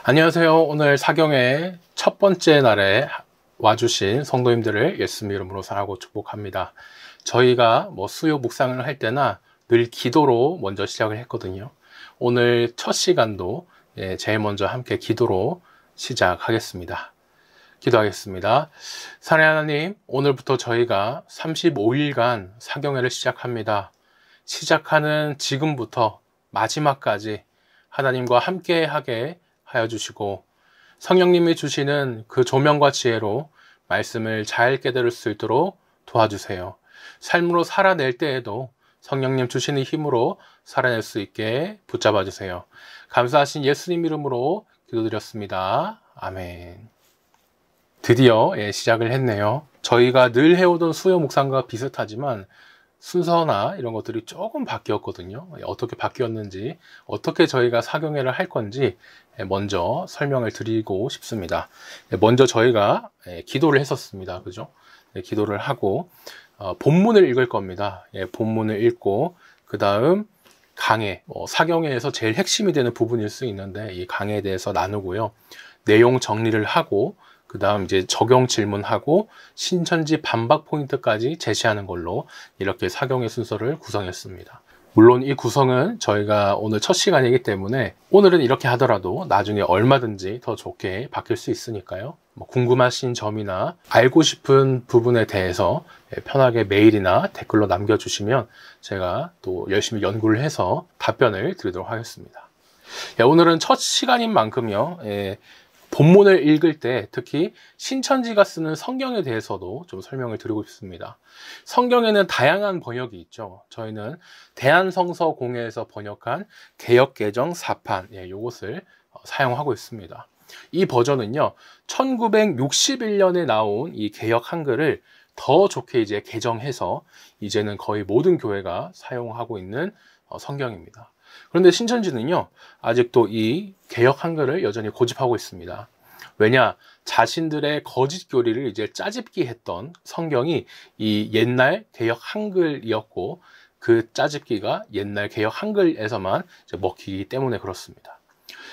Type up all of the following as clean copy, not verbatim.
안녕하세요. 오늘 사경의 첫 번째 날에 와주신 성도님들을 예수님 이름으로 사랑하고 축복합니다. 저희가 수요 묵상을 할 때나 늘 기도로 먼저 시작을 했거든요. 오늘 첫 시간도 제일 먼저 함께 기도로 시작하겠습니다. 기도하겠습니다. 사랑하는 하나님, 오늘부터 저희가 35일간 사경회를 시작합니다. 시작하는 지금부터 마지막까지 하나님과 함께 하게 하여 주시고 성령님이 주시는 그 조명과 지혜로 말씀을 잘 깨달을 수 있도록 도와주세요. 삶으로 살아낼 때에도 성령님 주시는 힘으로 살아낼 수 있게 붙잡아 주세요. 감사하신 예수님 이름으로 기도드렸습니다. 아멘. 드디어 시작을 했네요. 저희가 늘 해오던 수요 묵상과 비슷하지만 순서나 이런 것들이 조금 바뀌었거든요. 어떻게 바뀌었는지, 어떻게 저희가 사경회를 할 건지 먼저 설명을 드리고 싶습니다. 먼저 저희가 기도를 했었습니다. 그죠? 기도를 하고 본문을 읽을 겁니다. 본문을 읽고 그 다음 강해, 사경회에서 제일 핵심이 되는 부분일 수 있는데 이 강해에 대해서 나누고요. 내용 정리를 하고 그 다음 이제 적용 질문하고 신천지 반박 포인트까지 제시하는 걸로 이렇게 사경의 순서를 구성했습니다. 물론 이 구성은 저희가 오늘 첫 시간이기 때문에 오늘은 이렇게 하더라도 나중에 얼마든지 더 좋게 바뀔 수 있으니까요. 궁금하신 점이나 알고 싶은 부분에 대해서 편하게 메일이나 댓글로 남겨주시면 제가 또 열심히 연구를 해서 답변을 드리도록 하겠습니다. 오늘은 첫 시간인 만큼요. 본문을 읽을 때 특히 신천지가 쓰는 성경에 대해서도 좀 설명을 드리고 싶습니다. 성경에는 다양한 번역이 있죠. 저희는 대한성서공회에서 번역한 개역개정 4판, 이것을 사용하고 있습니다. 이 버전은요, 1961년에 나온 이 개역 한글을 더 좋게 이제 개정해서 이제는 거의 모든 교회가 사용하고 있는 성경입니다. 그런데 신천지는요, 아직도 이 개역 한글을 여전히 고집하고 있습니다. 왜냐, 자신들의 거짓 교리를 이제 짜집기 했던 성경이 이 옛날 개역 한글이었고, 그 짜집기가 옛날 개역 한글에서만 이제 먹히기 때문에 그렇습니다.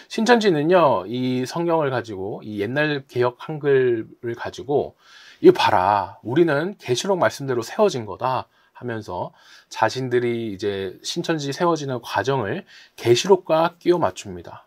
신천지는요, 이 성경을 가지고, 이 옛날 개역 한글을 가지고, 이거 봐라, 우리는 계시록 말씀대로 세워진 거다 하면서 자신들이 이제 신천지 세워지는 과정을 계시록과 끼워 맞춥니다.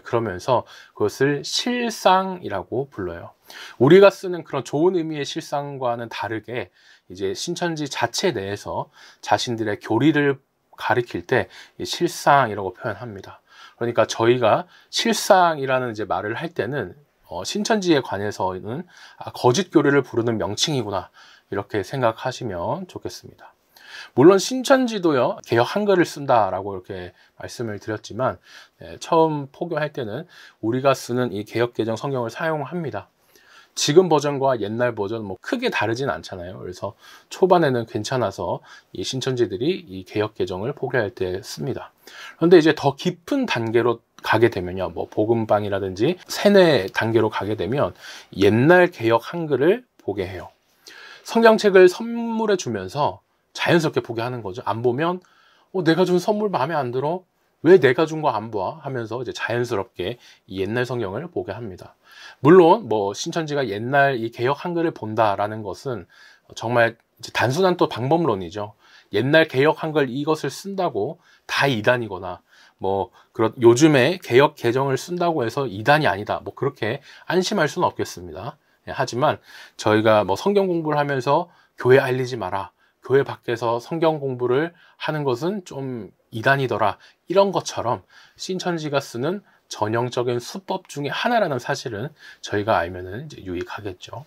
그러면서 그것을 실상이라고 불러요. 우리가 쓰는 그런 좋은 의미의 실상과는 다르게 이제 신천지 자체 내에서 자신들의 교리를 가리킬 때 실상이라고 표현합니다. 그러니까 저희가 실상이라는 이제 말을 할 때는 신천지에 관해서는 거짓 교리를 부르는 명칭이구나 이렇게 생각하시면 좋겠습니다. 물론 신천지도요, 개역 한글을 쓴다라고 이렇게 말씀을 드렸지만 처음 포교할 때는 우리가 쓰는 이 개역개정 성경을 사용합니다. 지금 버전과 옛날 버전 크게 다르진 않잖아요. 그래서 초반에는 괜찮아서 이 신천지들이 이 개역개정을 포교할 때 씁니다. 그런데 이제 더 깊은 단계로 가게 되면요, 복음방이라든지 세뇌 단계로 가게 되면 옛날 개역 한글을 보게 해요. 성경책을 선물해 주면서 자연스럽게 보게 하는 거죠. 안 보면 내가 준 선물 마음에 안 들어? 왜 내가 준 거 안 봐? 하면서 이제 자연스럽게 이 옛날 성경을 보게 합니다. 물론 신천지가 옛날 이 개역 한글을 본다라는 것은 정말 이제 단순한 또 방법론이죠. 옛날 개역 한글 이것을 쓴다고 다 이단이거나 그런 요즘에 개역 개정을 쓴다고 해서 이단이 아니다. 그렇게 안심할 수는 없겠습니다. 하지만 저희가 성경 공부를 하면서 교회 알리지 마라, 교회 밖에서 성경 공부를 하는 것은 좀 이단이더라, 이런 것처럼 신천지가 쓰는 전형적인 수법 중에 하나라는 사실은 저희가 알면은 이제 유익하겠죠.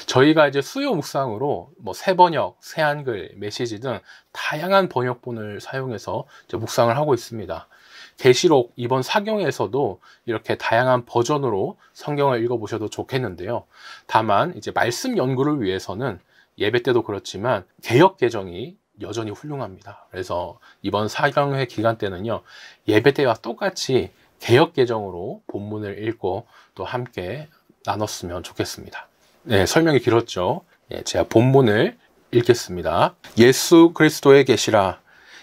저희가 이제 수요 묵상으로 새번역, 새한글, 메시지 등 다양한 번역본을 사용해서 이제 묵상을 하고 있습니다. 계시록 이번 사경에서도 이렇게 다양한 버전으로 성경을 읽어보셔도 좋겠는데요. 다만 이제 말씀 연구를 위해서는 예배 때도 그렇지만 개역 개정이 여전히 훌륭합니다. 그래서 이번 사경회 기간 때는요, 예배 때와 똑같이 개역 개정으로 본문을 읽고 또 함께 나눴으면 좋겠습니다. 네, 설명이 길었죠. 제가 본문을 읽겠습니다. 예수 그리스도의 계시라.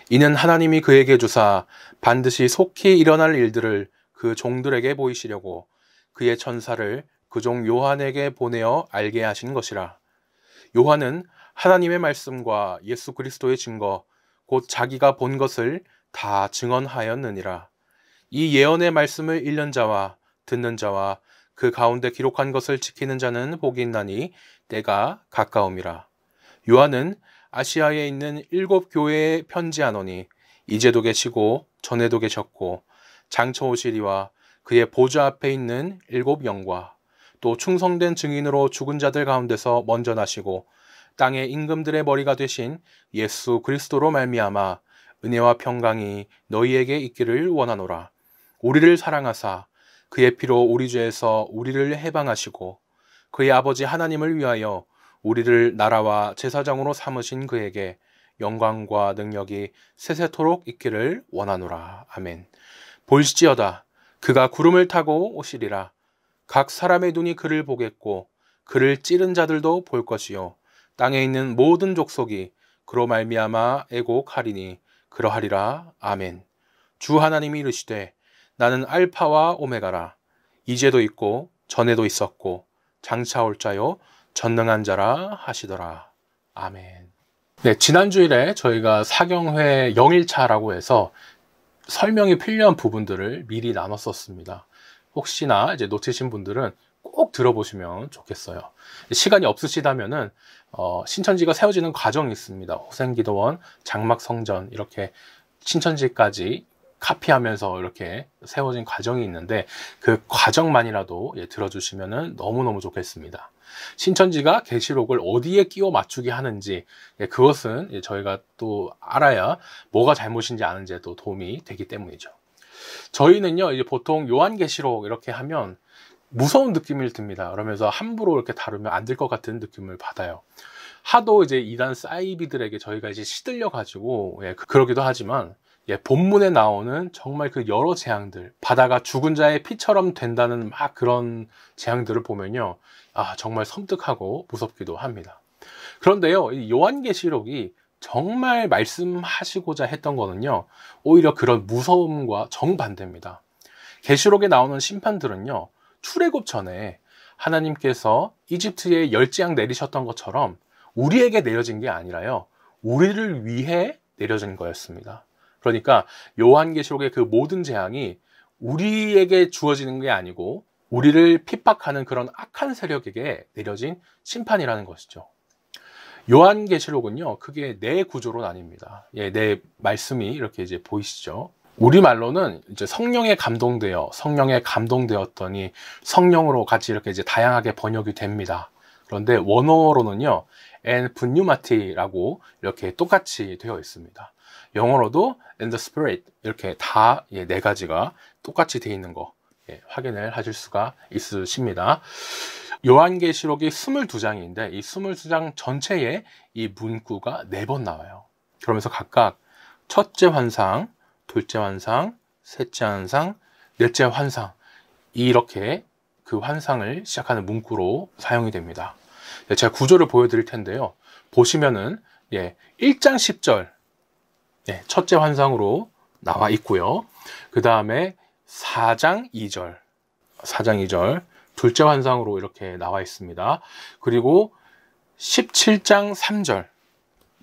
이는 하나님이 그에게 주사 반드시 속히 일어날 일들을 그 종들에게 보이시려고 그의 천사를 그 종 요한에게 보내어 알게 하신 것이라. 요한은 하나님의 말씀과 예수 그리스도의 증거 곧 자기가 본 것을 다 증언하였느니라. 이 예언의 말씀을 읽는 자와 듣는 자와 그 가운데 기록한 것을 지키는 자는 복이 있나니 때가 가까움이라. 요한은 아시아에 있는 7 교회에 편지하노니 이제도 계시고 전에도 계셨고 장차 오시리와 그의 보좌 앞에 있는 7 영과 또 충성된 증인으로 죽은 자들 가운데서 먼저 나시고 땅의 임금들의 머리가 되신 예수 그리스도로 말미암아 은혜와 평강이 너희에게 있기를 원하노라. 우리를 사랑하사 그의 피로 우리 죄에서 우리를 해방하시고 그의 아버지 하나님을 위하여 우리를 나라와 제사장으로 삼으신 그에게 영광과 능력이 세세토록 있기를 원하노라. 아멘. 볼지어다 그가 구름을 타고 오시리라. 각 사람의 눈이 그를 보겠고 그를 찌른 자들도 볼 것이요 땅에 있는 모든 족속이 그로 말미암아 애곡하리니 그러하리라. 아멘. 주 하나님이 이르시되 나는 알파와 오메가라. 이제도 있고 전에도 있었고 장차 올 자요 전능한 자라 하시더라. 아멘. 네, 지난 주일에 저희가 사경회 0일차라고 해서 설명이 필요한 부분들을 미리 나눴었습니다. 혹시나 이제 놓치신 분들은 꼭 들어보시면 좋겠어요. 시간이 없으시다면은 신천지가 세워지는 과정이 있습니다. 호생기도원, 장막성전 이렇게 신천지까지 카피하면서 이렇게 세워진 과정이 있는데 그 과정만이라도 들어주시면 너무너무 좋겠습니다. 신천지가 계시록을 어디에 끼워 맞추게 하는지 그것은 저희가 또 알아야 뭐가 잘못인지 아는지에 또 도움이 되기 때문이죠. 저희는요 이제 보통 요한계시록 이렇게 하면 무서운 느낌이 듭니다. 그러면서 함부로 이렇게 다루면 안 될 것 같은 느낌을 받아요. 하도 이제 이단 사이비들에게 저희가 이제 시들려 가지고 그러기도 하지만 본문에 나오는 정말 그 여러 재앙들, 바다가 죽은 자의 피처럼 된다는 막 그런 재앙들을 보면요, 정말 섬뜩하고 무섭기도 합니다. 그런데요, 이 요한계시록이 정말 말씀하시고자 했던 거는요, 오히려 그런 무서움과 정반대입니다. 계시록에 나오는 심판들은요, 출애굽 전에 하나님께서 이집트에 열재앙 내리셨던 것처럼 우리에게 내려진 게 아니라요, 우리를 위해 내려진 거였습니다. 그러니까 요한계시록의 그 모든 재앙이 우리에게 주어지는 게 아니고 우리를 핍박하는 그런 악한 세력에게 내려진 심판이라는 것이죠. 요한계시록은요, 크게 네 구조로 나뉩니다. 네 말씀이 이렇게 이제 보이시죠? 우리말로는 이제 성령에 감동되었더니 성령으로 같이 이렇게 이제 다양하게 번역이 됩니다. 그런데 원어로는요, and pneumati라고 이렇게 똑같이 되어 있습니다. 영어로도 and the spirit 이렇게 다 네 가지가 똑같이 되어 있는 거 확인을 하실 수가 있으십니다. 요한계시록이 22장인데 이 22장 전체에 이 문구가 4번 나와요. 그러면서 각각 첫째 환상, 둘째 환상, 셋째 환상, 넷째 환상 이렇게 그 환상을 시작하는 문구로 사용이 됩니다. 제가 구조를 보여드릴 텐데요. 보시면은 1장 10절 첫째 환상으로 나와 있고요. 그 다음에 4장 2절 둘째 환상으로 이렇게 나와 있습니다. 그리고 17장 3절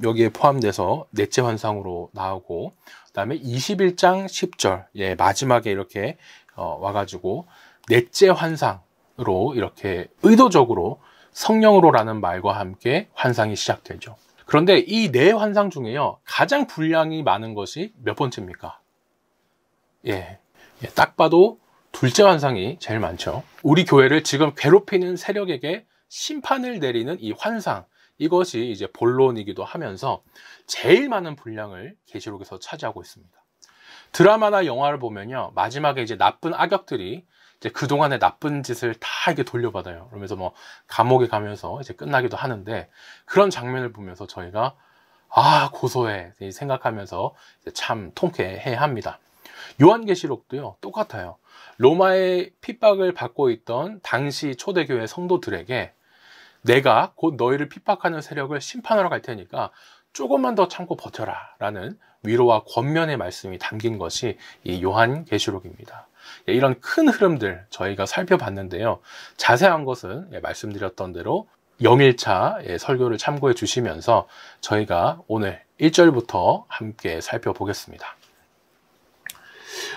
여기에 포함돼서 넷째 환상으로 나오고 그 다음에 21장 10절 마지막에 이렇게 와가지고 넷째 환상으로 이렇게 의도적으로 성령으로라는 말과 함께 환상이 시작되죠. 그런데 이 네 환상 중에요, 가장 분량이 많은 것이 몇 번째입니까? 딱 봐도 둘째 환상이 제일 많죠. 우리 교회를 지금 괴롭히는 세력에게 심판을 내리는 이 환상, 이것이 이제 본론이기도 하면서 제일 많은 분량을 계시록에서 차지하고 있습니다. 드라마나 영화를 보면요, 마지막에 이제 나쁜 악역들이 이제 그동안의 나쁜 짓을 다 이렇게 돌려받아요. 그러면서 뭐 감옥에 가면서 이제 끝나기도 하는데, 그런 장면을 보면서 저희가 고소해 생각하면서 참 통쾌해 합니다. 요한계시록도요 똑같아요. 로마의 핍박을 받고 있던 당시 초대교회 성도들에게 내가 곧 너희를 핍박하는 세력을 심판하러 갈 테니까 조금만 더 참고 버텨라 라는 위로와 권면의 말씀이 담긴 것이 이 요한계시록입니다. 이런 큰 흐름들 저희가 살펴봤는데요. 자세한 것은 말씀드렸던 대로 0일차 설교를 참고해 주시면서 저희가 오늘 1절부터 함께 살펴보겠습니다.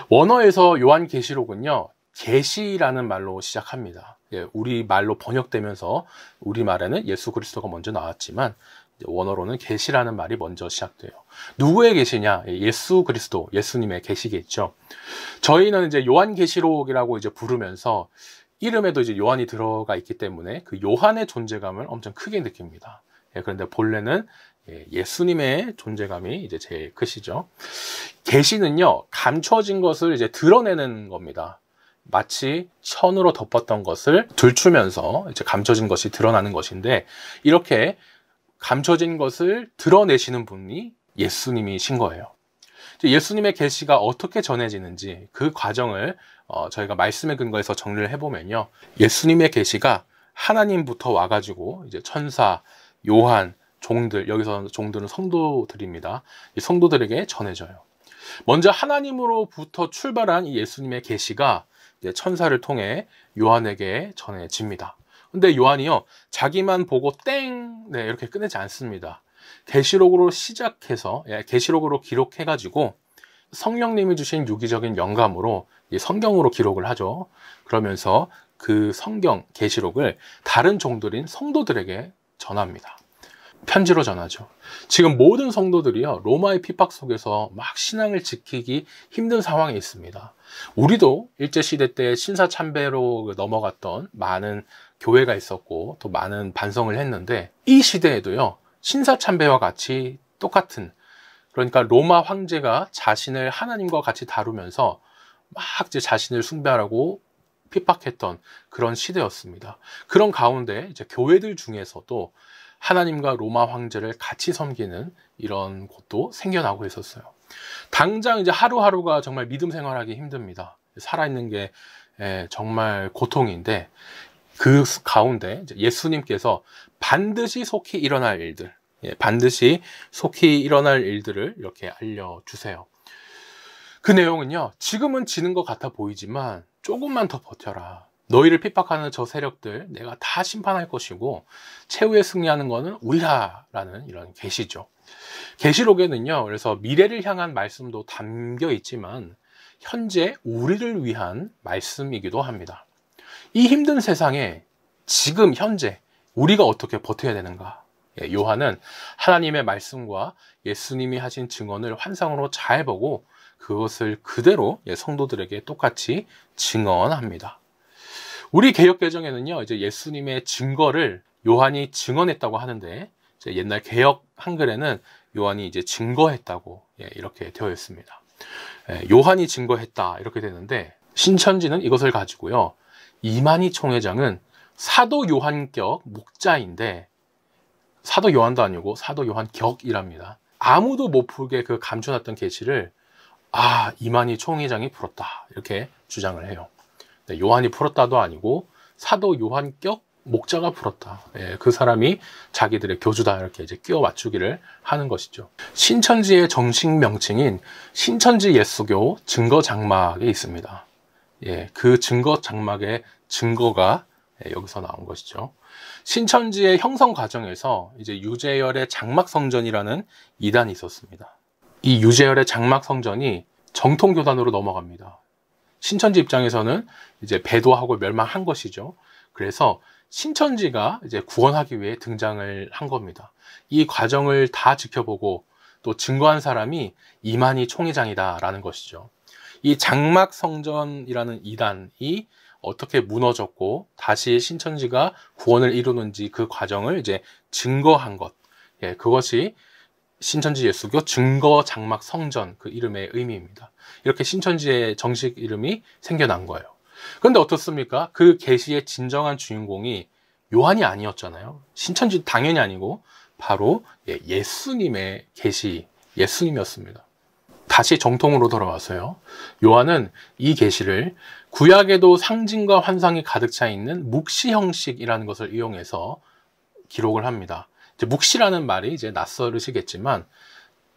원어에서 요한계시록은요, 계시라는 말로 시작합니다. 우리 말로 번역되면서 우리말에는 예수 그리스도가 먼저 나왔지만 원어로는 계시라는 말이 먼저 시작돼요. 누구의 계시냐? 예수 그리스도, 예수님의 계시겠죠. 저희는 이제 요한계시록이라고 이제 부르면서 이름에도 이제 요한이 들어가 있기 때문에 그 요한의 존재감을 엄청 크게 느낍니다. 그런데 본래는 예수님의 존재감이 이제 제일 크시죠. 계시는요, 감춰진 것을 이제 드러내는 겁니다. 마치 천으로 덮었던 것을 들추면서 이제 감춰진 것이 드러나는 것인데, 이렇게 감춰진 것을 드러내시는 분이 예수님이신 거예요. 예수님의 계시가 어떻게 전해지는지 그 과정을 저희가 말씀에 근거해서 정리를 해보면요, 예수님의 계시가 하나님부터 와가지고 이제 천사, 요한, 종들, 여기서 종들은 성도들입니다. 이 성도들에게 전해져요. 먼저 하나님으로부터 출발한 이 예수님의 계시가 천사를 통해 요한에게 전해집니다. 근데 요한이요, 자기만 보고 땡! 이렇게 끝내지 않습니다. 계시록으로 시작해서, 계시록으로 기록해가지고 성령님이 주신 유기적인 영감으로 성경으로 기록을 하죠. 그러면서 그 성경, 계시록을 다른 종들인 성도들에게 전합니다. 편지로 전하죠. 지금 모든 성도들이요, 로마의 핍박 속에서 막 신앙을 지키기 힘든 상황에 있습니다. 우리도 일제시대 때 신사참배로 넘어갔던 많은 교회가 있었고 또 많은 반성을 했는데, 이 시대에도요, 신사참배와 같이 똑같은, 그러니까 로마 황제가 자신을 하나님과 같이 다루면서 막 이제 자신을 숭배하라고 핍박했던 그런 시대였습니다. 그런 가운데 이제 교회들 중에서도 하나님과 로마 황제를 같이 섬기는 이런 곳도 생겨나고 있었어요. 당장 이제 하루하루가 정말 믿음 생활하기 힘듭니다. 살아있는 게 정말 고통인데, 그 가운데 이제 예수님께서 반드시 속히 일어날 일들, 반드시 속히 일어날 일들을 이렇게 알려주세요. 그 내용은요, 지금은 지는 것 같아 보이지만 조금만 더 버텨라. 너희를 핍박하는 저 세력들 내가 다 심판할 것이고 최후에 승리하는 것은 우리라라는 이런 계시죠. 계시록에는요, 그래서 미래를 향한 말씀도 담겨 있지만 현재 우리를 위한 말씀이기도 합니다. 이 힘든 세상에 지금 현재 우리가 어떻게 버텨야 되는가? 요한은 하나님의 말씀과 예수님이 하신 증언을 환상으로 잘 보고 그것을 그대로 성도들에게 똑같이 증언합니다. 우리 개역개정에는요, 이제 예수님의 증거를 요한이 증언했다고 하는데, 이제 옛날 개역 한글에는 요한이 이제 증거했다고 이렇게 되어 있습니다. 요한이 증거했다 이렇게 되는데, 신천지는 이것을 가지고요, 이만희 총회장은 사도 요한격 목자인데, 사도 요한도 아니고 사도 요한격이랍니다. 아무도 못 풀게 그 감춰놨던 계시를 이만희 총회장이 풀었다 이렇게 주장을 해요. 요한이 풀었다도 아니고 사도 요한격 목자가 풀었다. 그 사람이 자기들의 교주다 이렇게 이제 끼워 맞추기를 하는 것이죠. 신천지의 정식 명칭인 신천지 예수교 증거 장막에 있습니다. 그 증거 장막의 증거가 여기서 나온 것이죠. 신천지의 형성 과정에서 이제 유재열의 장막 성전이라는 이단이 있었습니다. 이 유재열의 장막 성전이 정통교단으로 넘어갑니다. 신천지 입장에서는 이제 배도하고 멸망한 것이죠. 그래서 신천지가 이제 구원하기 위해 등장을 한 겁니다. 이 과정을 다 지켜보고 또 증거한 사람이 이만희 총회장이다라는 것이죠. 이 장막 성전이라는 이단이 어떻게 무너졌고 다시 신천지가 구원을 이루는지 그 과정을 이제 증거한 것, 그것이 신천지 예수교 증거 장막 성전 그 이름의 의미입니다. 이렇게 신천지의 정식 이름이 생겨난 거예요. 그런데 어떻습니까? 그 계시의 진정한 주인공이 요한이 아니었잖아요. 신천지 당연히 아니고 바로 예수님의 계시, 예수님이었습니다. 다시 정통으로 돌아와서요, 요한은 이 계시를 구약에도 상징과 환상이 가득 차 있는 묵시 형식이라는 것을 이용해서 기록을 합니다. 이제 묵시라는 말이 이제 낯설으시겠지만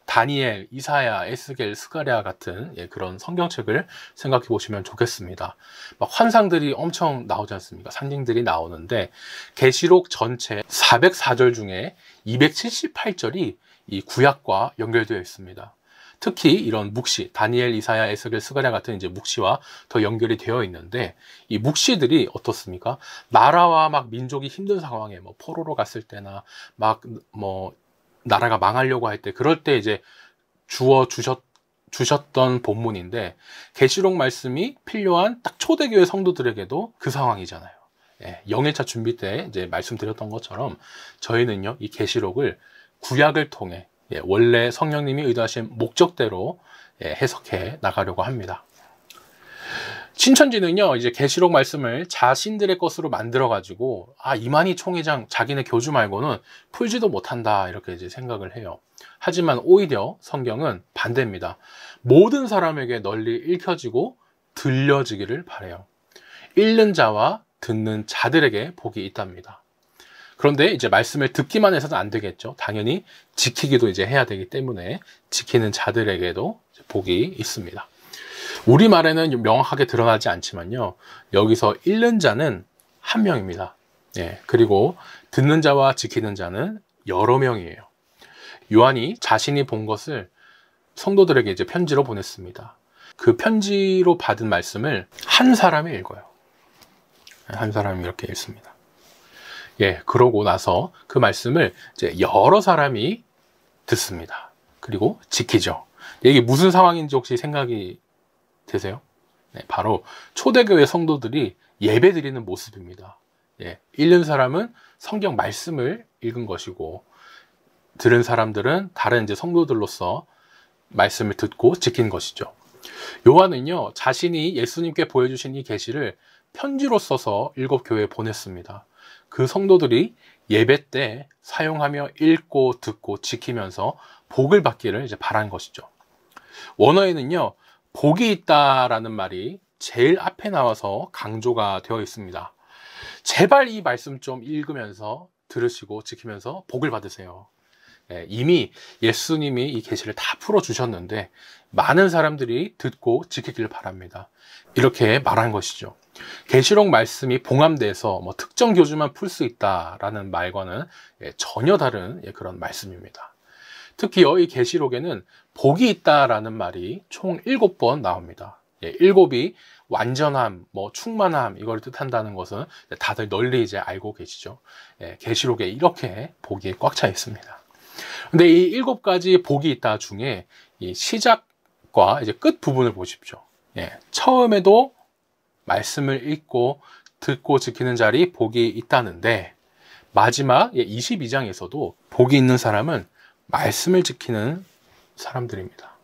다니엘, 이사야, 에스겔, 스가랴 같은 그런 성경책을 생각해 보시면 좋겠습니다. 막 환상들이 엄청 나오지 않습니까? 상징들이 나오는데 계시록 전체 404절 중에 278절이 이 구약과 연결되어 있습니다. 특히 이런 묵시, 다니엘, 이사야, 에스겔, 스가랴 같은 이제 묵시와 더 연결이 되어 있는데 이 묵시들이 어떻습니까? 나라와 막 민족이 힘든 상황에 뭐 포로로 갔을 때나 막 뭐 나라가 망하려고 할 때 그럴 때 이제 주셨던 본문인데 계시록 말씀이 필요한 딱 초대교회 성도들에게도 그 상황이잖아요. 예, 영일차 준비 때 이제 말씀드렸던 것처럼 저희는요 이 계시록을 구약을 통해 원래 성령님이 의도하신 목적대로 해석해 나가려고 합니다. 신천지는요 이제 계시록 말씀을 자신들의 것으로 만들어 가지고 이만희 총회장 자기네 교주 말고는 풀지도 못한다 이렇게 이제 생각을 해요. 하지만 오히려 성경은 반대입니다. 모든 사람에게 널리 읽혀지고 들려지기를 바라요. 읽는 자와 듣는 자들에게 복이 있답니다. 그런데 이제 말씀을 듣기만 해서는 안 되겠죠. 당연히 지키기도 이제 해야 되기 때문에 지키는 자들에게도 복이 있습니다. 우리말에는 명확하게 드러나지 않지만요. 여기서 읽는 자는 한 명입니다. 그리고 듣는 자와 지키는 자는 여러 명이에요. 요한이 자신이 본 것을 성도들에게 이제 편지로 보냈습니다. 그 편지로 받은 말씀을 한 사람이 읽어요. 한 사람이 이렇게 읽습니다. 그러고 나서 그 말씀을 이제 여러 사람이 듣습니다. 그리고 지키죠. 이게 무슨 상황인지 혹시 생각이 되세요? 바로 초대교회 성도들이 예배 드리는 모습입니다. 읽는 사람은 성경 말씀을 읽은 것이고 들은 사람들은 다른 이제 성도들로서 말씀을 듣고 지킨 것이죠. 요한은요 자신이 예수님께 보여주신 이 계시를 편지로 써서 7교회에 보냈습니다. 그 성도들이 예배 때 사용하며 읽고 듣고 지키면서 복을 받기를 이제 바란 것이죠. 원어에는요 복이 있다라는 말이 제일 앞에 나와서 강조가 되어 있습니다. 제발 이 말씀 좀 읽으면서 들으시고 지키면서 복을 받으세요. 이미 예수님이 이 계시를 다 풀어주셨는데 많은 사람들이 듣고 지키기를 바랍니다. 이렇게 말한 것이죠. 계시록 말씀이 봉함돼서 뭐 특정 교주만 풀 수 있다라는 말과는 전혀 다른 그런 말씀입니다. 특히 이 계시록에는 복이 있다라는 말이 총 7번 나옵니다. 7이 완전함, 뭐 충만함 이걸 뜻한다는 것은 다들 널리 이제 알고 계시죠. 계시록에 이렇게 복이 꽉 차 있습니다. 근데 이 7가지 복이 있다 중에 이 시작과 이제 끝 부분을 보십시오. 처음에도 말씀을 읽고 듣고 지키는 자리 복이 있다는데 마지막 22장에서도 복이 있는 사람은 말씀을 지키는 사람들입니다.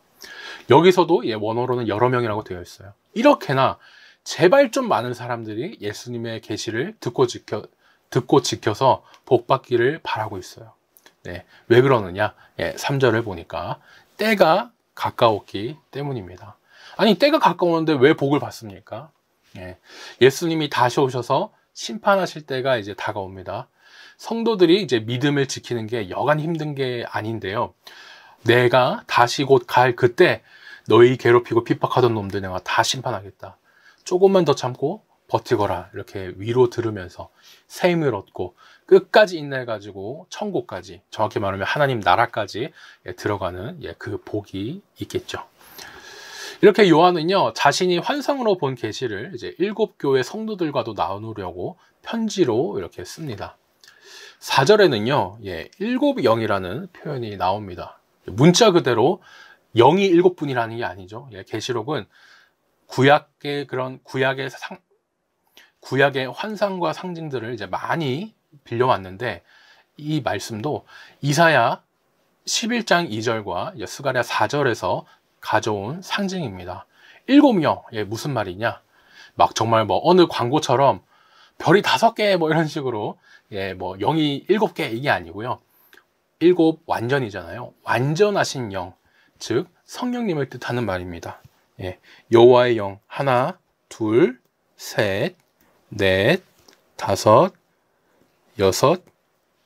여기서도 원어로는 여러 명이라고 되어 있어요. 이렇게나 제발 좀 많은 사람들이 예수님의 계시를 듣고 지켜서 복 받기를 바라고 있어요. 왜 그러느냐? 3절을 보니까 때가 가까웠기 때문입니다. 아니 때가 가까웠는데 왜 복을 받습니까? 예수님이 다시 오셔서 심판하실 때가 이제 다가옵니다. 성도들이 이제 믿음을 지키는 게 여간 힘든 게 아닌데요. 내가 다시 곧 갈 그때 너희 괴롭히고 핍박하던 놈들 내가 다 심판하겠다. 조금만 더 참고 버티거라. 이렇게 위로 들으면서 새 힘을 얻고 끝까지 인내해가지고 천국까지, 정확히 말하면 하나님 나라까지 들어가는 그 복이 있겠죠. 이렇게 요한은요 자신이 환상으로 본 계시를 이제 7교회 성도들과도 나누려고 편지로 이렇게 씁니다. 4절에는요 7영이라는 표현이 나옵니다. 문자 그대로 영이 7분이라는 게 아니죠. 계시록은 구약의 환상과 상징들을 이제 많이 빌려왔는데 이 말씀도 이사야 11장 2절과 스가랴 4절에서 가져온 상징입니다. 7영, 무슨 말이냐? 막 정말 뭐 어느 광고처럼 별이 5개 뭐 이런 식으로 뭐 영이 7개 이게 아니고요. 7 완전이잖아요. 완전하신 영, 즉 성령님을 뜻하는 말입니다. 여호와의 영 하나, 둘, 셋, 넷, 다섯, 여섯,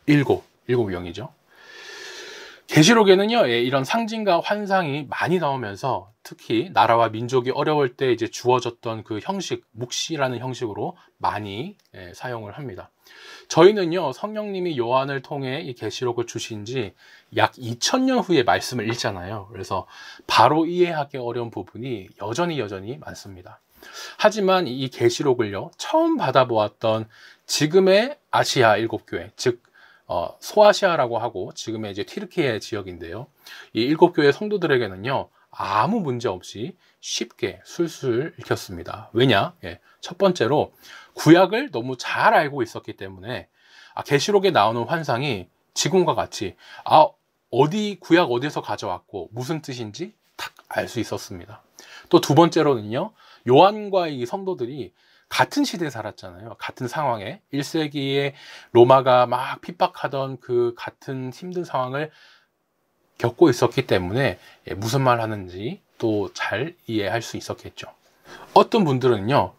일곱 영이죠. 계시록에는요, 이런 상징과 환상이 많이 나오면서 특히 나라와 민족이 어려울 때 이제 주어졌던 그 형식, 묵시라는 형식으로 많이 사용을 합니다. 저희는요, 성령님이 요한을 통해 이 계시록을 주신 지 약 2000년 후에 말씀을 읽잖아요. 그래서 바로 이해하기 어려운 부분이 여전히 많습니다. 하지만 이 계시록을요, 처음 받아보았던 지금의 아시아 7교회, 즉 소아시아라고 하고 지금의 이제 튀르키예 지역인데요. 이 7교회 성도들에게는요, 아무 문제 없이 쉽게 술술 읽혔습니다. 왜냐? 첫 번째로 구약을 너무 잘 알고 있었기 때문에 계시록에 나오는 환상이 지금과 같이 구약 어디서 가져왔고 무슨 뜻인지 딱 알 수 있었습니다. 또 두 번째로는요, 요한과 이 성도들이 같은 시대에 살았잖아요. 같은 상황에 1세기에 로마가 막 핍박하던 그 같은 힘든 상황을 겪고 있었기 때문에 무슨 말 하는지 또 잘 이해할 수 있었겠죠. 어떤 분들은요,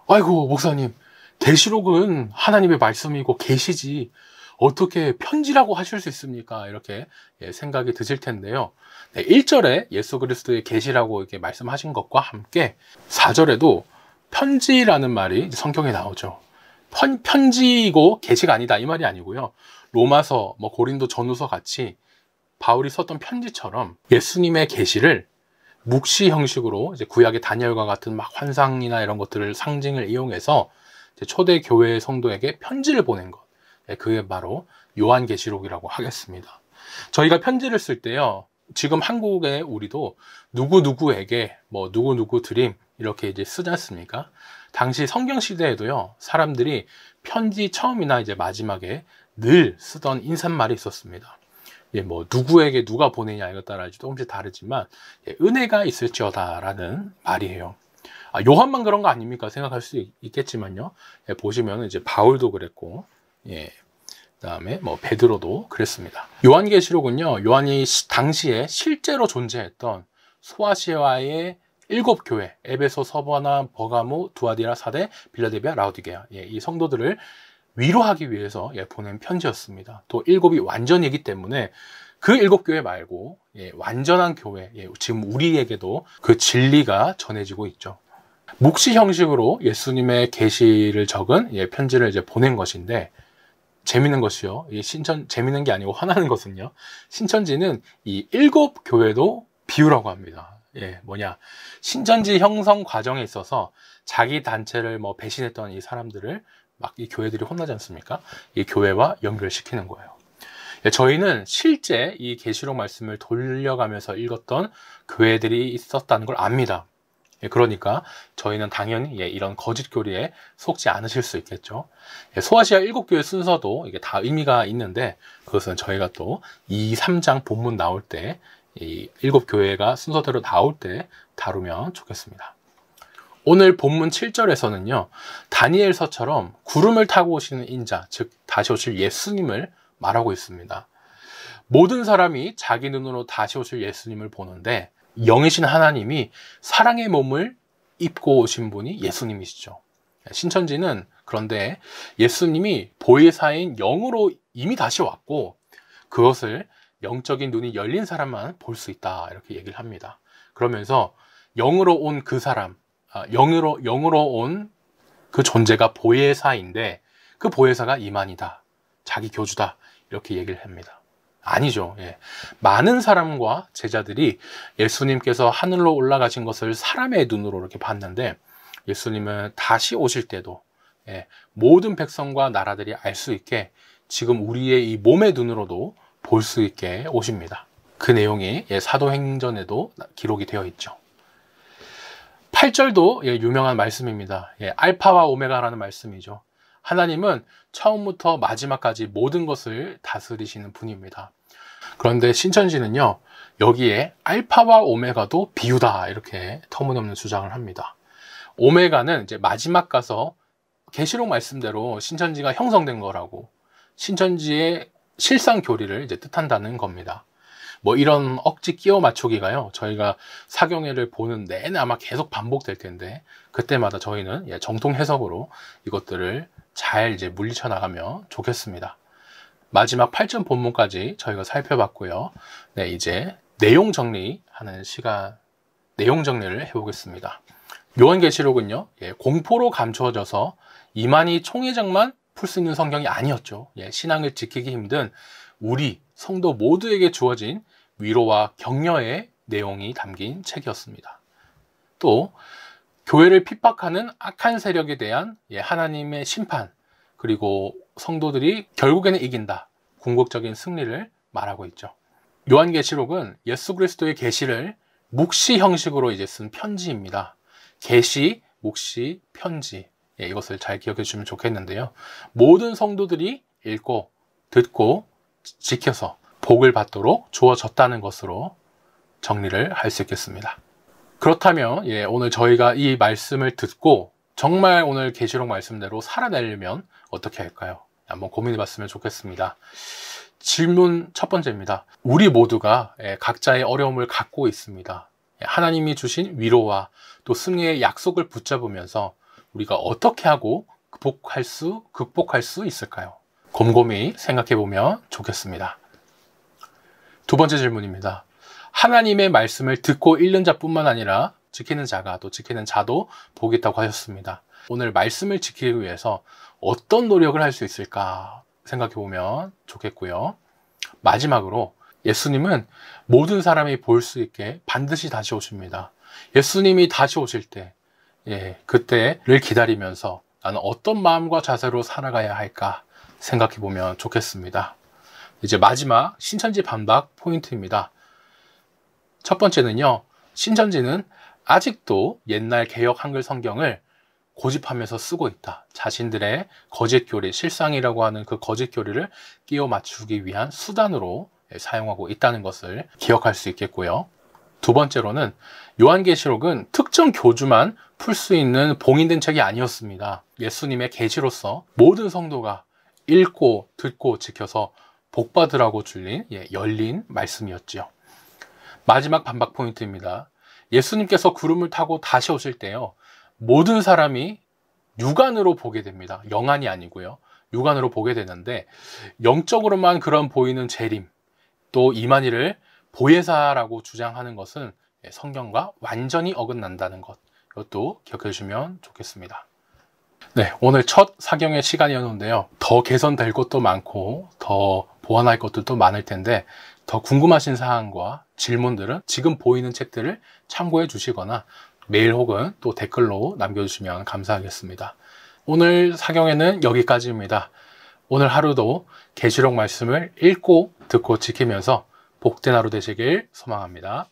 아이고 목사님, 계시록은 하나님의 말씀이고 계시지 어떻게 편지라고 하실 수 있습니까? 이렇게 생각이 드실 텐데요. 1절에 예수 그리스도의 계시라고 이렇게 말씀하신 것과 함께 4절에도 편지라는 말이 성경에 나오죠. 편지이고 계시가 아니다 이 말이 아니고요. 로마서, 고린도 전후서 같이 바울이 썼던 편지처럼 예수님의 계시를 묵시 형식으로 이제 구약의 다니엘과 같은 막 환상이나 이런 것들을 상징을 이용해서 이제 초대 교회 성도에게 편지를 보낸 것. 그게 바로 요한계시록이라고 하겠습니다. 저희가 편지를 쓸 때요, 지금 한국에 우리도 누구누구에게 누구누구 드림 이렇게 이제 쓰지 않습니까? 당시 성경 시대에도요, 사람들이 편지 처음이나 이제 마지막에 늘 쓰던 인사말이 있었습니다. 누구에게 누가 보내냐 이것 따라 조금씩 다르지만 은혜가 있을지어다라는 말이에요. 요한만 그런 거 아닙니까? 생각할 수 있겠지만요. 보시면 이제 바울도 그랬고, 그다음에 베드로도 그랬습니다. 요한계시록은요, 요한이 당시에 실제로 존재했던 소아시아의 7교회, 에베소, 서바나, 버가모, 두아디라, 사데, 빌라델비아, 라오디게아, 이 성도들을 위로하기 위해서 보낸 편지였습니다. 또 7이 완전이기 때문에 그 7교회 말고 완전한 교회, 지금 우리에게도 그 진리가 전해지고 있죠. 묵시 형식으로 예수님의 계시를 적은 편지를 이제 보낸 것인데, 재밌는 것이요, 재밌는 게 아니고 화나는 것은요, 신천지는 이 7교회도 비유라고 합니다. 신천지 형성 과정에 있어서 자기 단체를 배신했던 이 사람들을 막 이 교회들이 혼나지 않습니까? 이 교회와 연결시키는 거예요. 저희는 실제 이 계시록 말씀을 돌려가면서 읽었던 교회들이 있었다는 걸 압니다. 그러니까 저희는 당연히 이런 거짓 교리에 속지 않으실 수 있겠죠. 소아시아 7교회 순서도 이게 다 의미가 있는데, 그것은 저희가 또 2, 3장 본문 나올 때, 이 7교회가 순서대로 나올 때 다루면 좋겠습니다. 오늘 본문 7절에서는요, 다니엘서처럼 구름을 타고 오시는 인자, 즉 다시 오실 예수님을 말하고 있습니다. 모든 사람이 자기 눈으로 다시 오실 예수님을 보는데, 영이신 하나님이 사랑의 몸을 입고 오신 분이 예수님이시죠. 신천지는 그런데 예수님이 보혜사인 영으로 이미 다시 왔고, 그것을 영적인 눈이 열린 사람만 볼 수 있다 이렇게 얘기를 합니다. 그러면서 영으로 온 그 사람, 영으로 온 그 존재가 보혜사인데, 그 보혜사가 이만이다, 자기 교주다 이렇게 얘기를 합니다. 아니죠. 많은 사람과 제자들이 예수님께서 하늘로 올라가신 것을 사람의 눈으로 이렇게 봤는데, 예수님은 다시 오실 때도 모든 백성과 나라들이 알 수 있게 지금 우리의 이 몸의 눈으로도 볼 수 있게 오십니다. 그 내용이 사도행전에도 기록이 되어 있죠. 8절도 유명한 말씀입니다. 알파와 오메가라는 말씀이죠. 하나님은 처음부터 마지막까지 모든 것을 다스리시는 분입니다. 그런데 신천지는요, 여기에 알파와 오메가도 비유다 이렇게 터무니없는 주장을 합니다. 오메가는 이제 마지막 가서 계시록 말씀대로 신천지가 형성된 거라고, 신천지의 실상 교리를 이제 뜻한다는 겁니다. 이런 억지 끼워 맞추기가요, 저희가 사경회를 보는 내내 아마 계속 반복될 텐데, 그때마다 저희는 정통 해석으로 이것들을 잘 이제 물리쳐 나가면 좋겠습니다. 마지막 8점 본문까지 저희가 살펴봤고요. 네, 이제 내용 정리하는 시간, 내용 정리를 해보겠습니다. 요한계시록은요, 공포로 감추어져서 이만희 총회장만 풀 수 있는 성경이 아니었죠. 신앙을 지키기 힘든 우리 성도 모두에게 주어진 위로와 격려의 내용이 담긴 책이었습니다. 또 교회를 핍박하는 악한 세력에 대한 하나님의 심판, 그리고 성도들이 결국에는 이긴다, 궁극적인 승리를 말하고 있죠. 요한계시록은 예수 그리스도의 계시를 묵시 형식으로 이제 쓴 편지입니다. 계시, 묵시, 편지. 이것을 잘 기억해 주시면 좋겠는데요. 모든 성도들이 읽고 듣고 지켜서 복을 받도록 주어졌다는 것으로 정리를 할 수 있겠습니다. 그렇다면 오늘 저희가 이 말씀을 듣고 정말 오늘 계시록 말씀대로 살아내려면 어떻게 할까요? 한번 고민해 봤으면 좋겠습니다. 질문 첫 번째입니다. 우리 모두가 각자의 어려움을 갖고 있습니다. 하나님이 주신 위로와 또 승리의 약속을 붙잡으면서 우리가 어떻게 하고 극복할 수 있을까요? 곰곰이 생각해 보면 좋겠습니다. 두 번째 질문입니다. 하나님의 말씀을 듣고 읽는 자뿐만 아니라 지키는 자가 또 지키는 자도 복이 있다고 하셨습니다. 오늘 말씀을 지키기 위해서 어떤 노력을 할 수 있을까 생각해 보면 좋겠고요. 마지막으로 예수님은 모든 사람이 볼 수 있게 반드시 다시 오십니다. 예수님이 다시 오실 때 그때를 기다리면서 나는 어떤 마음과 자세로 살아가야 할까 생각해 보면 좋겠습니다. 이제 마지막 신천지 반박 포인트입니다. 첫 번째는요, 신천지는 아직도 옛날 개역 한글 성경을 고집하면서 쓰고 있다. 자신들의 거짓 교리, 실상이라고 하는 그 거짓 교리를 끼워 맞추기 위한 수단으로 사용하고 있다는 것을 기억할 수 있겠고요. 두 번째로는 요한계시록은 특정 교주만 풀 수 있는 봉인된 책이 아니었습니다. 예수님의 계시로서 모든 성도가 읽고 듣고 지켜서 복받으라고 줄린 열린 말씀이었지요. 마지막 반박 포인트입니다. 예수님께서 구름을 타고 다시 오실 때요, 모든 사람이 육안으로 보게 됩니다. 영안이 아니고요. 육안으로 보게 되는데 영적으로만 그런 보이는 재림, 또 이만희를 보혜사라고 주장하는 것은 성경과 완전히 어긋난다는 것, 이것도 기억해 주시면 좋겠습니다. 네, 오늘 첫 사경의 시간이었는데요. 더 개선될 것도 많고 더 보완할 것들도 많을 텐데 더 궁금하신 사항과 질문들은 지금 보이는 책들을 참고해 주시거나 메일 혹은 또 댓글로 남겨주시면 감사하겠습니다. 오늘 사경에는 여기까지입니다. 오늘 하루도 계시록 말씀을 읽고 듣고 지키면서 복된 하루 되시길 소망합니다.